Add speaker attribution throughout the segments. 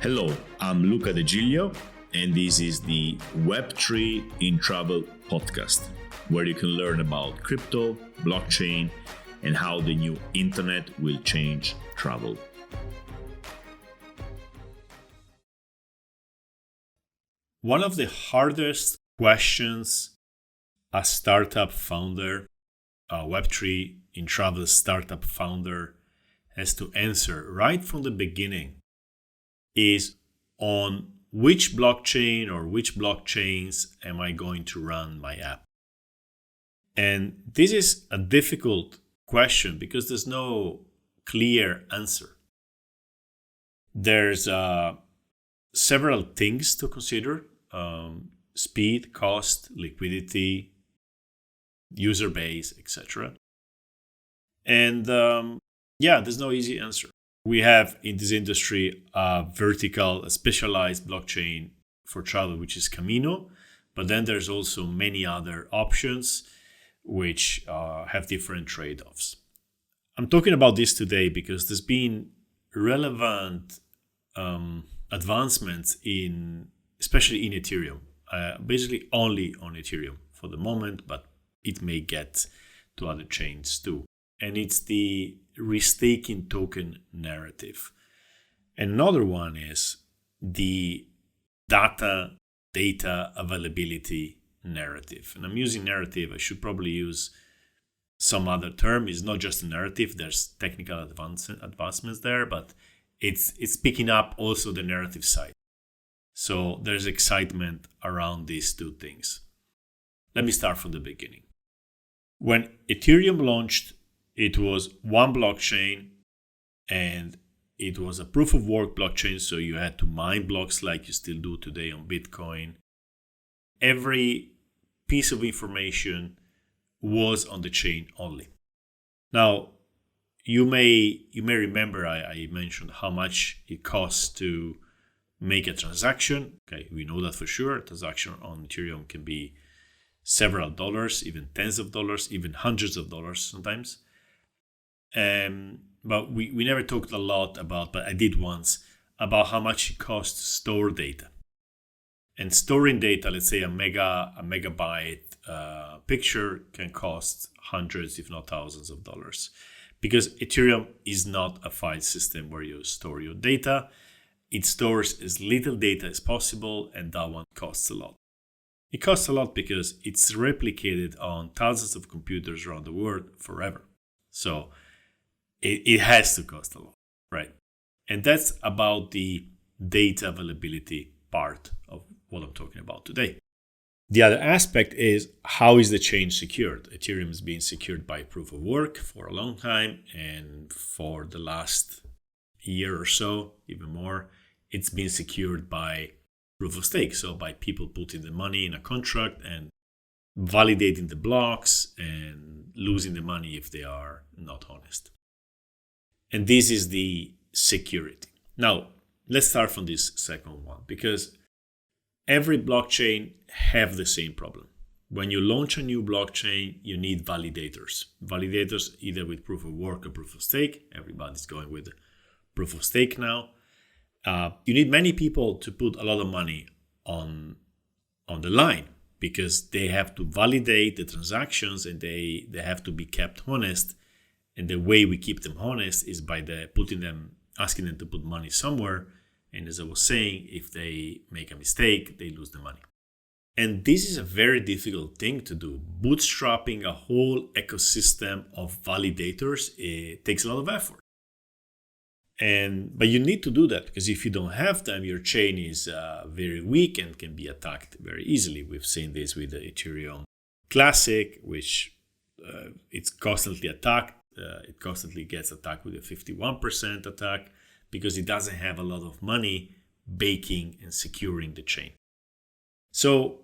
Speaker 1: Hello, I'm Luca De Giglio, and this is the Web3 in Travel podcast, where you can learn about crypto, blockchain, and how the new internet will change travel. One of the hardest questions a startup founder, a Web3 in Travel startup founder, has to answer right from the beginning is on which blockchain or which blockchains am I going to run my app? And this is a difficult question because there's no clear answer. There's several things to consider: speed, cost, liquidity, user base, etc. And there's no easy answer. We have in this industry a specialized blockchain for travel, which is Camino. But then there's also many other options which have different trade-offs. I'm talking about this today because there's been relevant advancements especially in Ethereum, basically only on Ethereum for the moment, but it may get to other chains too. And it's the restaking token narrative. And another one is the data availability narrative. And I'm using narrative. I should probably use some other term. It's not just a narrative. There's technical advancements there, but it's picking up also the narrative side. So there's excitement around these two things. Let me start from the beginning. When Ethereum launched, it was one blockchain and it was a proof of work blockchain. So you had to mine blocks like you still do today on Bitcoin. Every piece of information was on the chain only. Now, you may remember I mentioned how much it costs to make a transaction. Okay, we know that for sure. A transaction on Ethereum can be several dollars, even tens of dollars, even hundreds of dollars sometimes. But we never talked a lot about, but I did once, about how much it costs to store data. And storing data, let's say a megabyte picture, can cost hundreds, if not thousands of dollars. Because Ethereum is not a file system where you store your data. It stores as little data as possible, and that one costs a lot. It costs a lot because it's replicated on thousands of computers around the world forever. So it has to cost a lot, right? And that's about the data availability part of what I'm talking about today. The other aspect is, how is the chain secured? Ethereum is being secured by proof of work for a long time, and for the last year or so, even more, it's been secured by proof of stake. So by people putting the money in a contract and validating the blocks and losing the money if they are not honest. And this is the security. Now, let's start from this second one, because every blockchain have the same problem. When you launch a new blockchain, you need validators. Validators either with proof of work or proof of stake. Everybody's going with proof of stake now. You need many people to put a lot of money on the line, because they have to validate the transactions and they have to be kept honest. And the way we keep them honest is by asking them to put money somewhere. And as I was saying, if they make a mistake, they lose the money. And this is a very difficult thing to do. Bootstrapping a whole ecosystem of validators, it takes a lot of effort. But you need to do that, because if you don't have them, your chain is very weak and can be attacked very easily. We've seen this with the Ethereum Classic, which it's constantly attacked. It constantly gets attacked with a 51% attack because it doesn't have a lot of money baking and securing the chain. So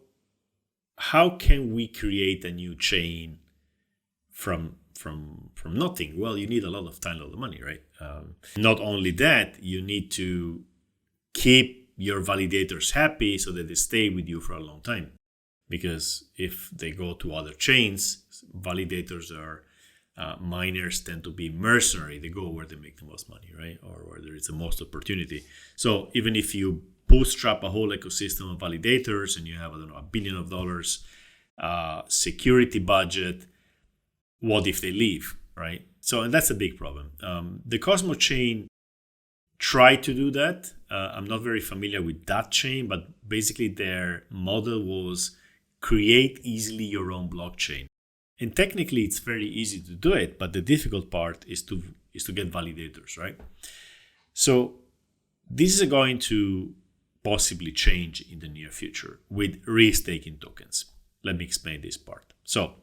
Speaker 1: how can we create a new chain from nothing? Well, you need a lot of time, a lot of money, right? Not only that, you need to keep your validators happy so that they stay with you for a long time. Because if they go to other chains, validators are miners tend to be mercenary. They go where they make the most money, right? Or where there is the most opportunity. So even if you bootstrap a whole ecosystem of validators and you have, I don't know, $1 billion security budget, what if they leave, right? So, and that's a big problem. The Cosmos chain tried to do that. I'm not very familiar with that chain, but basically their model was create easily your own blockchain. And technically, it's very easy to do it, but the difficult part is to get validators, right? So this is going to possibly change in the near future with restaking tokens. Let me explain this part. So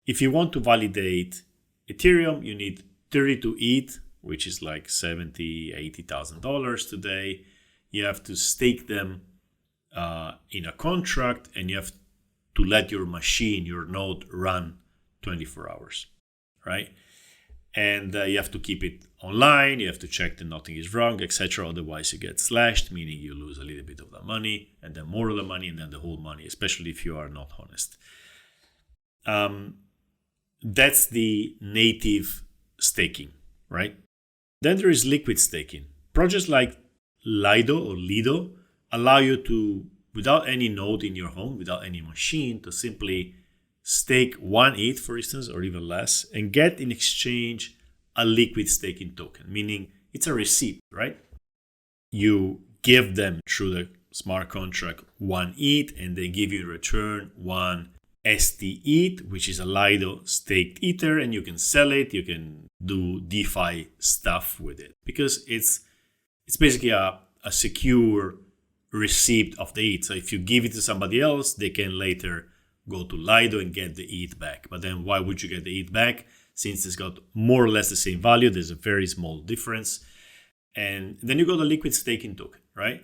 Speaker 1: if you want to validate Ethereum, you need 32 ETH, which is like $70,000, $80,000 today. You have to stake them in a contract, and you have to let your machine, your node, run 24 hours, right? And you have to keep it online. You have to check that nothing is wrong, etc. Otherwise, you get slashed, meaning you lose a little bit of the money, and then more of the money, and then the whole money, especially if you are not honest. That's the native staking, right? Then there is liquid staking. Projects like Lido allow you to, without any node in your home, without any machine, to simply stake 1 ETH, for instance, or even less, and get in exchange a liquid staking token, meaning it's a receipt, right? You give them through the smart contract 1 ETH, and they give you in return 1 STETH, which is a Lido staked Ether, and you can sell it. You can do DeFi stuff with it because it's basically a secure receipt of the ETH. So if you give it to somebody else, they can later go to Lido and get the ETH back. But then why would you get the ETH back? Since it's got more or less the same value, there's a very small difference. And then you go to liquid staking token, right?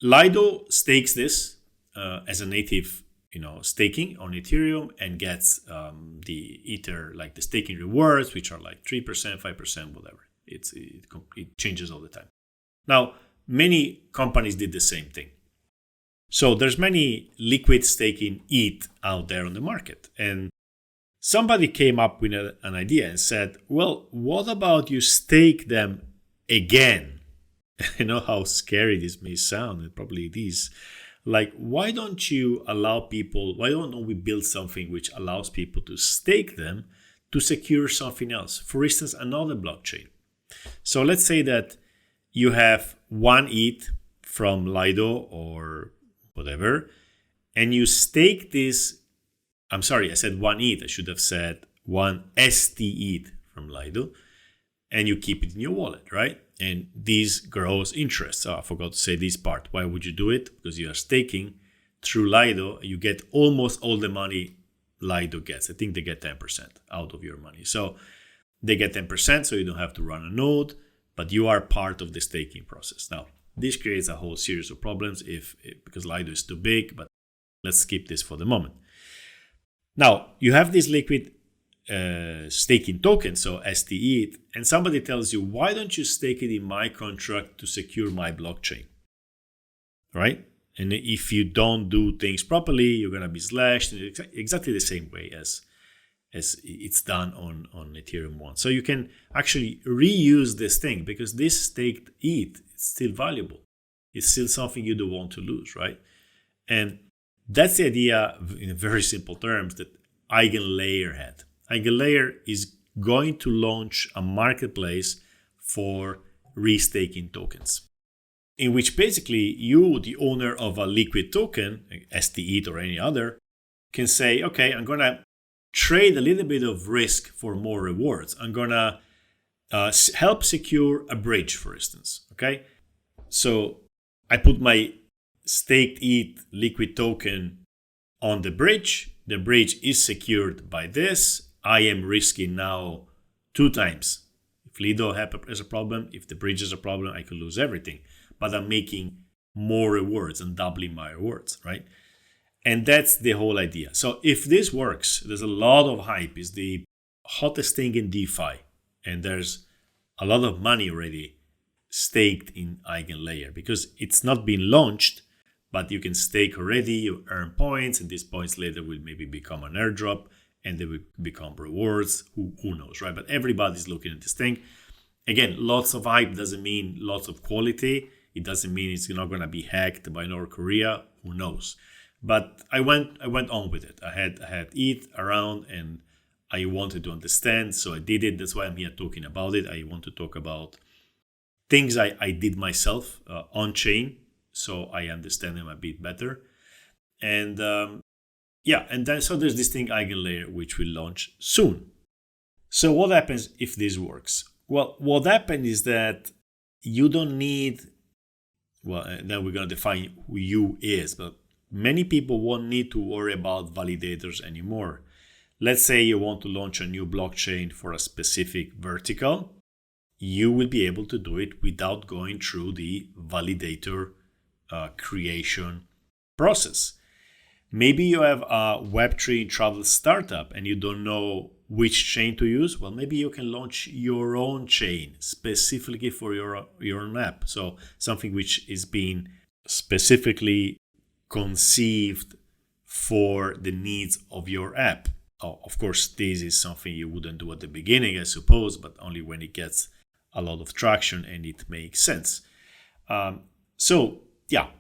Speaker 1: Lido stakes this as a native, staking on Ethereum and gets the Ether, like the staking rewards, which are like 3%, 5%, whatever. It changes all the time. Now, many companies did the same thing. So there's many liquid staking ETH out there on the market. And somebody came up with an idea and said, well, what about you stake them again? You know how scary this may sound, and probably it is. Like, why don't we build something which allows people to stake them to secure something else? For instance, another blockchain. So let's say that you have 1 ETH from Lido or whatever, and you stake this. I'm sorry, I said 1 ETH. I should have said 1 STETH from Lido, and you keep it in your wallet, right? And this grows interest. So I forgot to say this part. Why would you do it? Because you are staking through Lido. You get almost all the money Lido gets. I think they get 10% out of your money. So they get 10%, so you don't have to run a node, but you are part of the staking process. Now, this creates a whole series of problems because Lido is too big, but let's skip this for the moment. Now, you have this liquid staking token, so STETH, and somebody tells you, why don't you stake it in my contract to secure my blockchain? Right? And if you don't do things properly, you're going to be slashed in exactly the same way as it's done on Ethereum 1. So you can actually reuse this thing because this staked ETH is still valuable. It's still something you don't want to lose, right? And that's the idea, in very simple terms, that Eigenlayer had. Eigenlayer is going to launch a marketplace for restaking tokens, in which basically you, the owner of a liquid token, STETH or any other, can say, okay, I'm going to trade a little bit of risk for more rewards. I'm going to help secure a bridge, for instance, okay? So I put my staked ETH liquid token on the bridge. The bridge is secured by this. I am risking now 2 times. If Lido has a problem, if the bridge is a problem, I could lose everything. But I'm making more rewards and doubling my rewards, right? And that's the whole idea. So if this works, there's a lot of hype. It's the hottest thing in DeFi. And there's a lot of money already staked in Eigenlayer because it's not been launched, but you can stake already, you earn points, and these points later will maybe become an airdrop. and they will become rewards. Who knows, right? But everybody's looking at this thing. Again, lots of hype doesn't mean lots of quality. It doesn't mean it's not going to be hacked by North Korea. Who knows? But I went on with it. I had it around, and I wanted to understand, so I did it. That's why I'm here talking about it. I want to talk about things I did myself on chain, so I understand them a bit better. And and then so there's this thing Eigenlayer, which will launch soon. So what happens if this works? Well, what happens is that you don't need, then we're going to define who you is, but many people won't need to worry about validators anymore. Let's say you want to launch a new blockchain for a specific vertical. You will be able to do it without going through the validator creation process. Maybe you have a Web3 travel startup and you don't know which chain to use. Well, maybe you can launch your own chain specifically for your own app. So something which is being specifically conceived for the needs of your app. Oh, of course, this is something you wouldn't do at the beginning, I suppose, but only when it gets a lot of traction and it makes sense.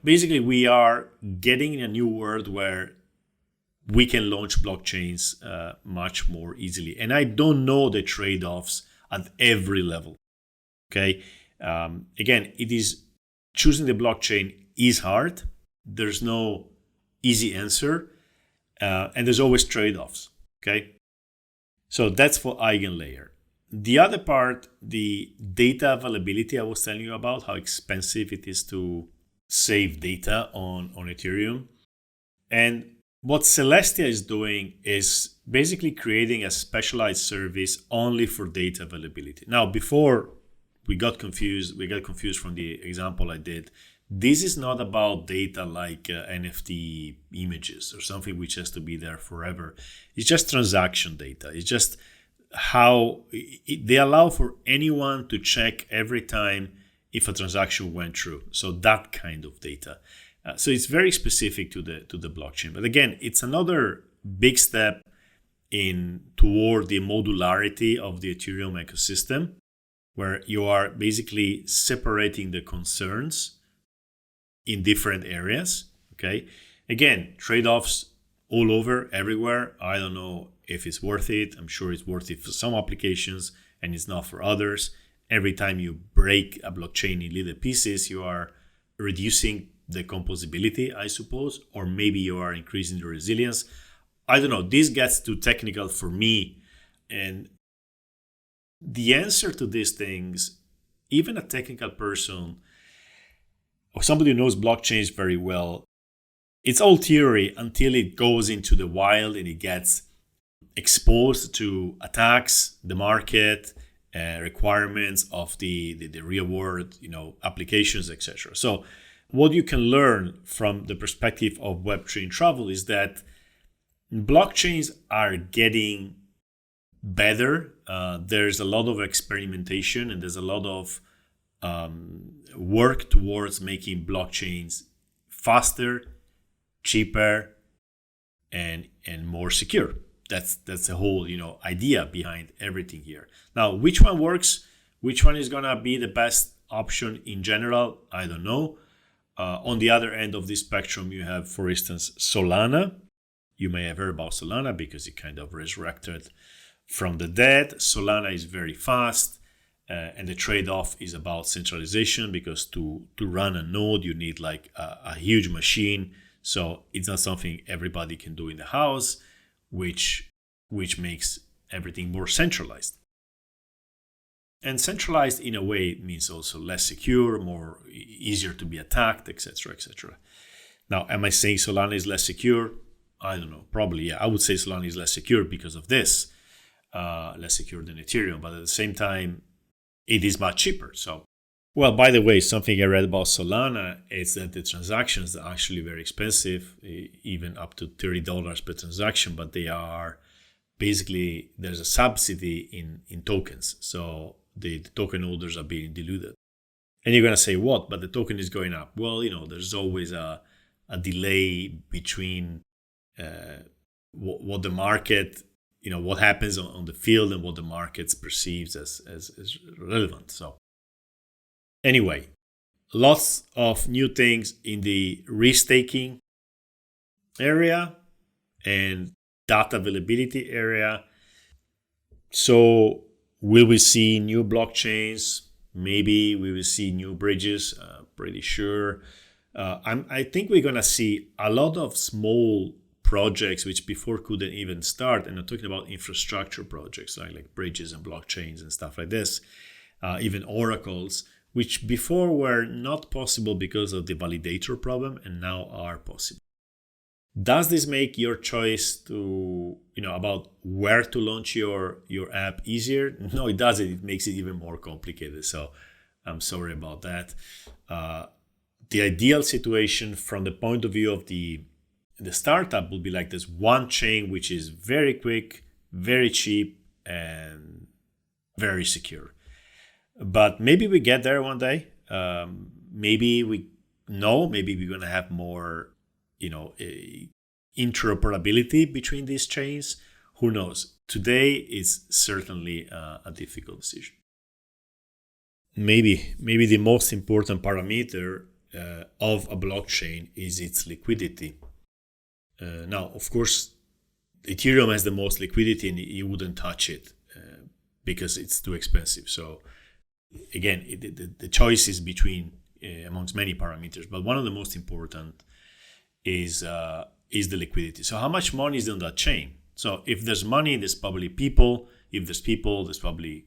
Speaker 1: Basically we are getting in a new world where we can launch blockchains much more easily. And I don't know the trade-offs at every level. Okay. Again, it is choosing the blockchain is hard. There's no easy answer. And there's always trade-offs. Okay. So that's for Eigenlayer. The other part, the data availability I was telling you about, how expensive it is to save data on Ethereum. And what Celestia is doing is basically creating a specialized service only for data availability. Now, before we got confused from the example I did. This is not about data like NFT images or something which has to be there forever. It's just transaction data. It's just how they allow for anyone to check every time if a transaction went through. So that kind of data. So it's very specific to the blockchain. But again, it's another big step toward the modularity of the Ethereum ecosystem, where you are basically separating the concerns in different areas. Okay. Again, trade-offs all over, everywhere. I don't know if it's worth it. I'm sure it's worth it for some applications and it's not for others. Every time you break a blockchain in little pieces, you are reducing the composability, I suppose, or maybe you are increasing the resilience. I don't know. This gets too technical for me. And the answer to these things, even a technical person or somebody who knows blockchains very well, it's all theory until it goes into the wild and it gets exposed to attacks, the market, requirements of the real world, applications, etc. So what you can learn from the perspective of Web3 Travel is that blockchains are getting better. There's a lot of experimentation and there's a lot of work towards making blockchains faster, cheaper, and more secure. That's the whole idea behind everything here. Now, which one works? Which one is gonna be the best option in general? I don't know. On the other end of this spectrum, you have, for instance, Solana. You may have heard about Solana because it kind of resurrected from the dead. Solana is very fast, and the trade-off is about centralization, because to run a node, you need like a huge machine. So it's not something everybody can do in the house, which makes everything more centralized. And centralized in a way means also less secure, more easier to be attacked, etc., etc. Now, am I saying Solana is less secure? I don't know. Probably, yeah. I would say Solana is less secure because of this, less secure than Ethereum. But at the same time, it is much cheaper. So, well, by the way, something I read about Solana is that the transactions are actually very expensive, even up to $30 per transaction. But they are basically, there's a subsidy in tokens. So the token holders are being diluted. And you're going to say, what? But the token is going up. Well, there's always a delay between what the market what happens on the field and what the markets perceives as relevant. So anyway, lots of new things in the restaking area and data availability area. So will we see new blockchains? Maybe we will see new bridges. Pretty sure. I think we're gonna see a lot of small projects which before couldn't even start, and I'm talking about infrastructure projects like bridges and blockchains and stuff like this, even oracles, which before were not possible because of the validator problem and now are possible. Does this make your choice to about where to launch your app easier? No, it doesn't. It makes it even more complicated. So I'm sorry about that. The ideal situation from the point of view of the startup would be like this one chain which is very quick, very cheap, and very secure. But maybe we get there one day. Maybe we're going to have more, interoperability between these chains. Who knows? Today is certainly a difficult decision. Maybe the most important parameter of a blockchain is its liquidity. Now, of course, Ethereum has the most liquidity and you wouldn't touch it because it's too expensive. So again, the choice is between amongst many parameters, but one of the most important is the liquidity. So how much money is on that chain? So if there's money, there's probably people. If there's people, there's probably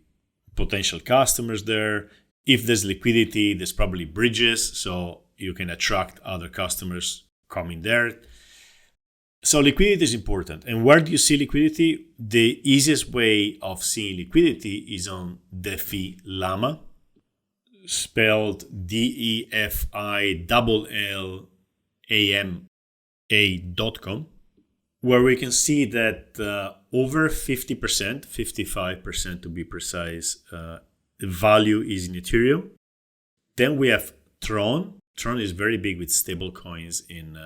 Speaker 1: potential customers there. If there's liquidity, there's probably bridges, so you can attract other customers coming there. So liquidity is important. And where do you see liquidity? The easiest way of seeing liquidity is on DeFi Llama, spelled DeFiLLAMA.com, where we can see that over 50%, 55% to be precise, the value is in Ethereum. Then we have Tron. Tron is very big with stable coins in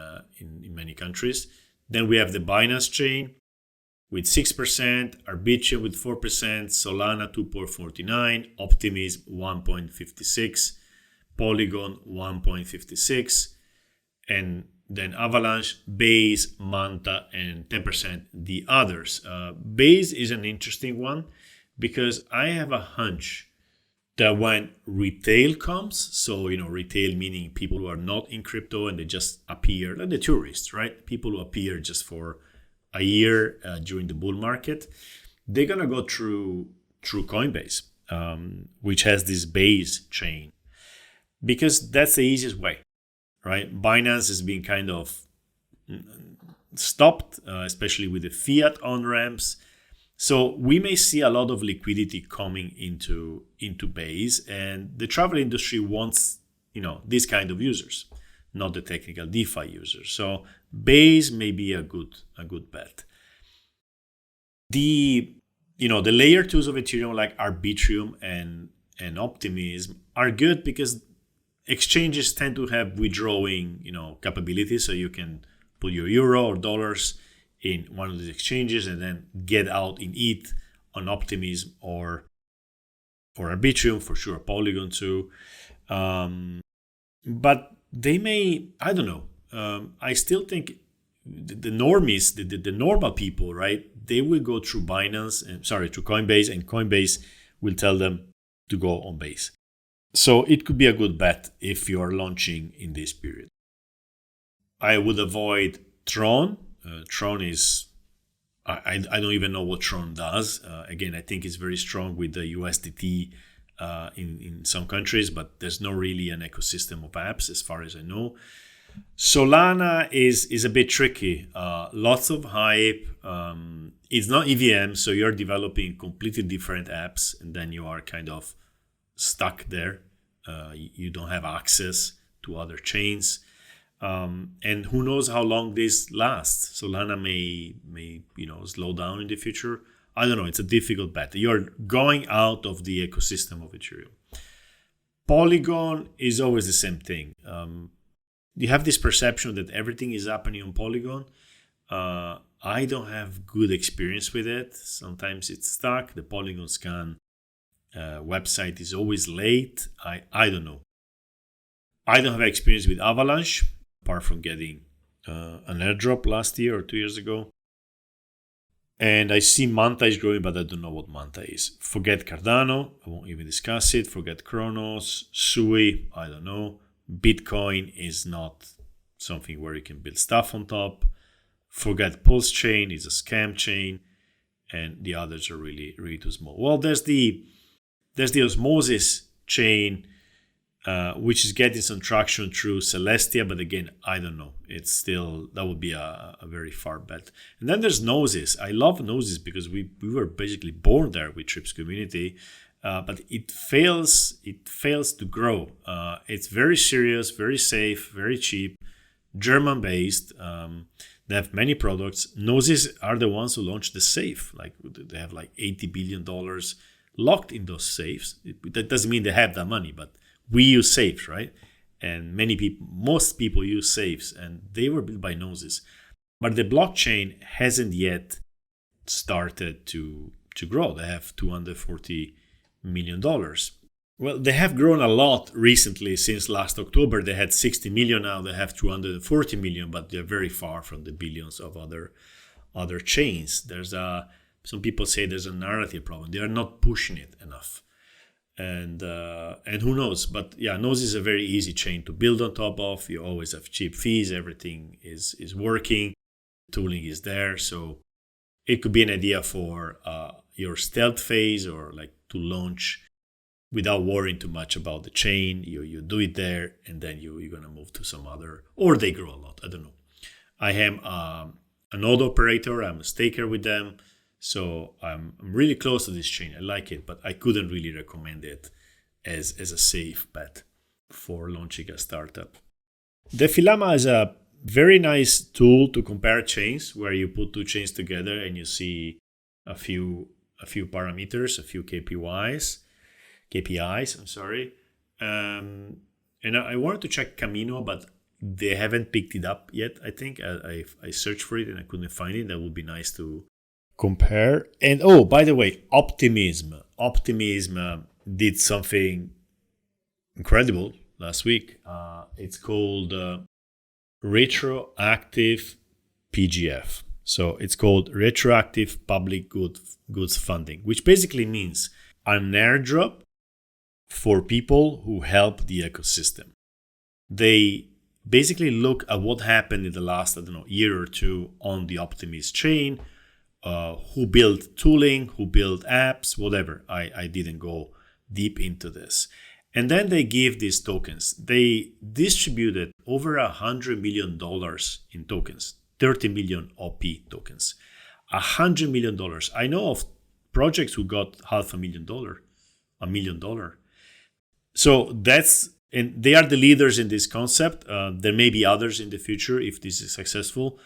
Speaker 1: many countries. Then we have the Binance chain with 6%, Arbitrum with 4%, Solana 2.49, Optimism 1.56, Polygon 1.56, and then Avalanche, Base, Manta, and 10% the others. Base is an interesting one because I have a hunch that when retail comes, so retail meaning people who are not in crypto and they just appear, like the tourists, right? People who appear just for a year during the bull market, they're gonna go through Coinbase, which has this Base chain, because that's the easiest way, right? Binance is being kind of stopped, especially with the fiat on-ramps. So we may see a lot of liquidity coming into Base, and the travel industry wants, these kind of users, not the technical DeFi users. So Base may be a good bet. The layer 2s of Ethereum like Arbitrum and Optimism are good because exchanges tend to have withdrawing, capabilities, so you can put your euro or dollars in one of these exchanges and then get out in ETH on Optimism or Arbitrum, for sure, Polygon too. But they may, I don't know. I still think the normies, the normal people, right? They will go through through Coinbase, and Coinbase will tell them to go on Base. So it could be a good bet if you are launching in this period. I would avoid Tron. Tron is, I don't even know what Tron does. Again, I think it's very strong with the USDT in some countries, but there's not really an ecosystem of apps as far as I know. Solana is a bit tricky. Lots of hype. It's not EVM, so you're developing completely different apps, and then you are kind of stuck there. You don't have access to other chains. And who knows how long this lasts. Solana may slow down in the future. I don't know. It's a difficult bet. You're going out of the ecosystem of Ethereum. Polygon is always the same thing. You have this perception that everything is happening on Polygon. I don't have good experience with it. Sometimes it's stuck. The Polygon Scan website is always late. I don't know. I don't have experience with Avalanche, apart from getting an airdrop last year or 2 years ago. And I see Manta is growing, but I don't know what Manta is. Forget Cardano. I won't even discuss it. Forget Kronos. Sui. I don't know. Bitcoin is not something where you can build stuff on top. Forget Pulse Chain. It's a scam chain. And the others are really, really too small. Well, there's the Osmosis chain, which is getting some traction through Celestia, but again, I don't know. It's still, that would be a very far bet. And then there's Gnosis. I love Gnosis because we were basically born there with Trips community, but it fails to grow. It's very serious, very safe, very cheap, German-based. They have many products. Gnosis are the ones who launched the safe. Like they have like $80 billion locked in those safes. That doesn't mean they have that money, but we use safes, right? And most people use safes, and they were built by Gnosis. But the blockchain hasn't yet started to grow. They have $240 million. Well, they have grown a lot recently. Since last October, they had 60 million. Now they have 240 million, but they're very far from the billions of other chains. Some people say there's a narrative problem. They are not pushing it enough. And who knows? But yeah, Gnosis is a very easy chain to build on top of. You always have cheap fees. Everything is working. Tooling is there. So it could be an idea for your stealth phase, or like to launch without worrying too much about the chain. You do it there, and then you're going to move to some other, or they grow a lot. I don't know. I am a node operator. I'm a staker with them. So I'm really close to this chain. I like it, but I couldn't really recommend it as a safe bet for launching a startup. Defilama is a very nice tool to compare chains, where you put two chains together and you see a few parameters, a few KPIs. I'm sorry. And I wanted to check Camino, but they haven't picked it up yet. I think I searched for it and I couldn't find it. That would be nice to compare. And oh, by the way, Optimism did something incredible last week. It's called retroactive PGF. So it's called retroactive public goods funding, which basically means an airdrop for people who help the ecosystem. They basically look at what happened in the last, year or two on the Optimist chain. Who built tooling, who built apps, whatever. I didn't go deep into this. And then they give these tokens. They distributed over $100 million in tokens, 30 million OP tokens, $100 million. I know of projects who got $500,000, $1 million. So and they are the leaders in this concept. There may be others in the future if this is successful.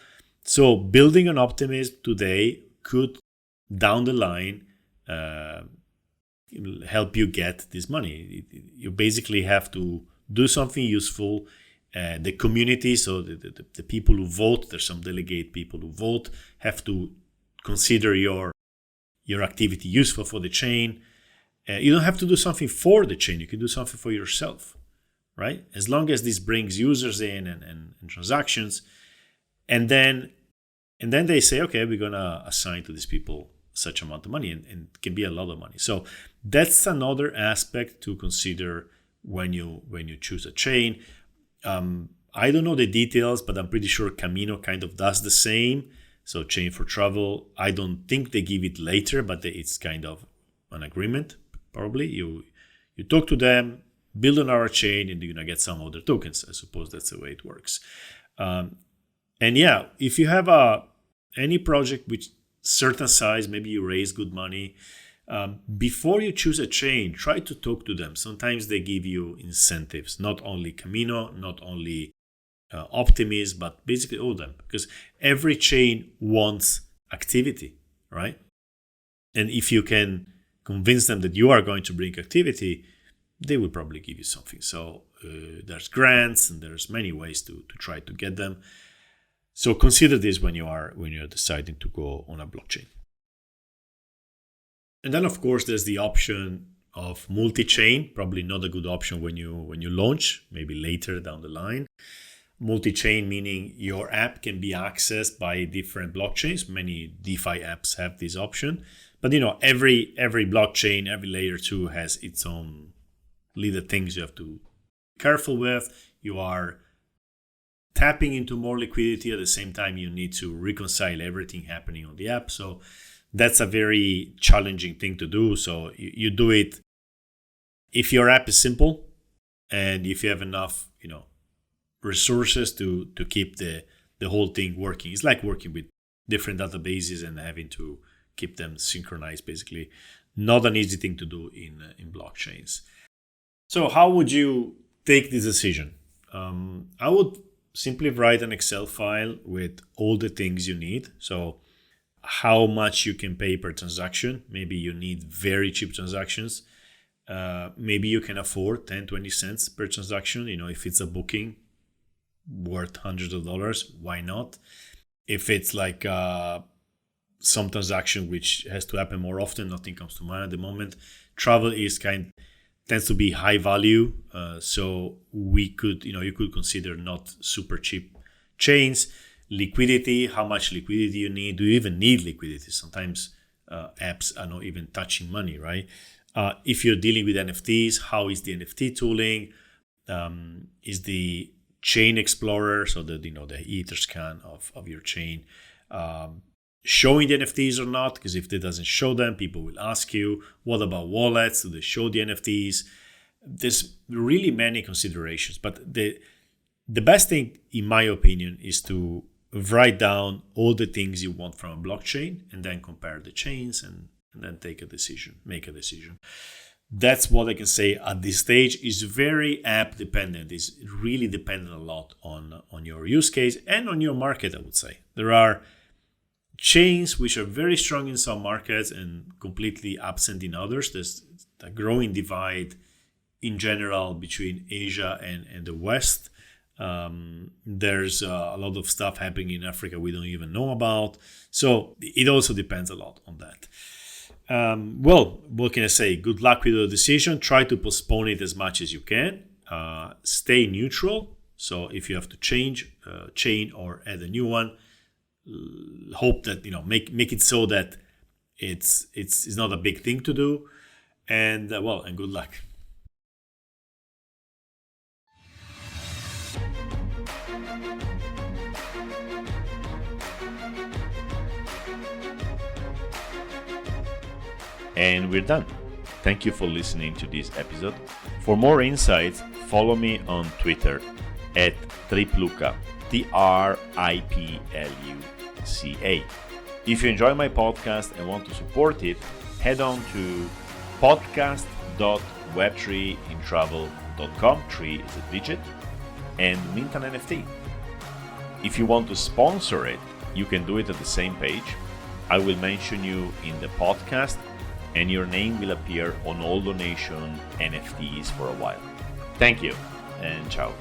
Speaker 1: So building an Optimism today could, down the line, help you get this money. You basically have to do something useful. The community, so the people who vote, there's some delegate people who vote, have to consider your activity useful for the chain. You don't have to do something for the chain. You can do something for yourself, right? As long as this brings users in and transactions, and then they say, okay, we're gonna assign to these people such amount of money, and it can be a lot of money. So that's another aspect to consider when you choose a chain. I don't know the details, but I'm pretty sure Camino kind of does the same. So Chain for Travel, I don't think they give it later, but it's kind of an agreement. Probably you talk to them, build on our chain, and you're gonna get some other tokens. I suppose that's the way it works. And yeah, if you have any project with certain size, maybe you raise good money, before you choose a chain, try to talk to them. Sometimes they give you incentives, not only Camino, not only Optimism, but basically all of them, because every chain wants activity, right? And if you can convince them that you are going to bring activity, they will probably give you something. So there's grants, and there's many ways to try to get them. So consider this when you're deciding to go on a blockchain. And then, of course, there's the option of multi-chain. Probably not a good option when you launch, maybe later down the line. Multi-chain meaning your app can be accessed by different blockchains. Many DeFi apps have this option. But every blockchain, every layer 2 has its own little things you have to be careful with. You are tapping into more liquidity. At the same time, you need to reconcile everything happening on the app. So that's a very challenging thing to do. So you do it if your app is simple and if you have enough, resources to keep the whole thing working. It's like working with different databases and having to keep them synchronized, basically. Not an easy thing to do in blockchains. So how would you take this decision? I would simply write an Excel file with all the things you need. So how much you can pay per transaction. Maybe you need very cheap transactions. Maybe you can afford 10, 20 cents per transaction. If it's a booking worth hundreds of dollars, why not? If it's like some transaction which has to happen more often, nothing comes to mind at the moment. Travel tends to be high value, so we could, you could consider not super cheap chains. Liquidity, how much liquidity you need? Do you even need liquidity? Sometimes apps are not even touching money, right? If you're dealing with NFTs, how is the NFT tooling? Is the chain explorer, so the Etherscan of your chain, showing the NFTs or not? Because if it doesn't show them, people will ask you, what about wallets? Do they show the NFTs? There's really many considerations, but the best thing, in my opinion, is to write down all the things you want from a blockchain and then compare the chains and then make a decision. That's what I can say at this stage. Is very app dependent. It's really dependent a lot on your use case and on your market, I would say. There are chains which are very strong in some markets and completely absent in others. There's a growing divide in general between Asia and the West. There's a lot of stuff happening in Africa we don't even know about. So it also depends a lot on that. What can I say? Good luck with your decision. Try to postpone it as much as you can. Stay neutral. So if you have to change chain or add a new one, hope that make it so that it's not a big thing to do. And good luck. And we're done. Thank you for listening to this episode. For more insights, follow me on Twitter at Tripluca, TRIPLUCA. If you enjoy my podcast and want to support it, head on to podcast.web3intravel.com, 3 is a digit, and mint an NFT. If you want to sponsor it, you can do it at the same page. I will mention you in the podcast, and your name will appear on all donation NFTs for a while. Thank you, and ciao.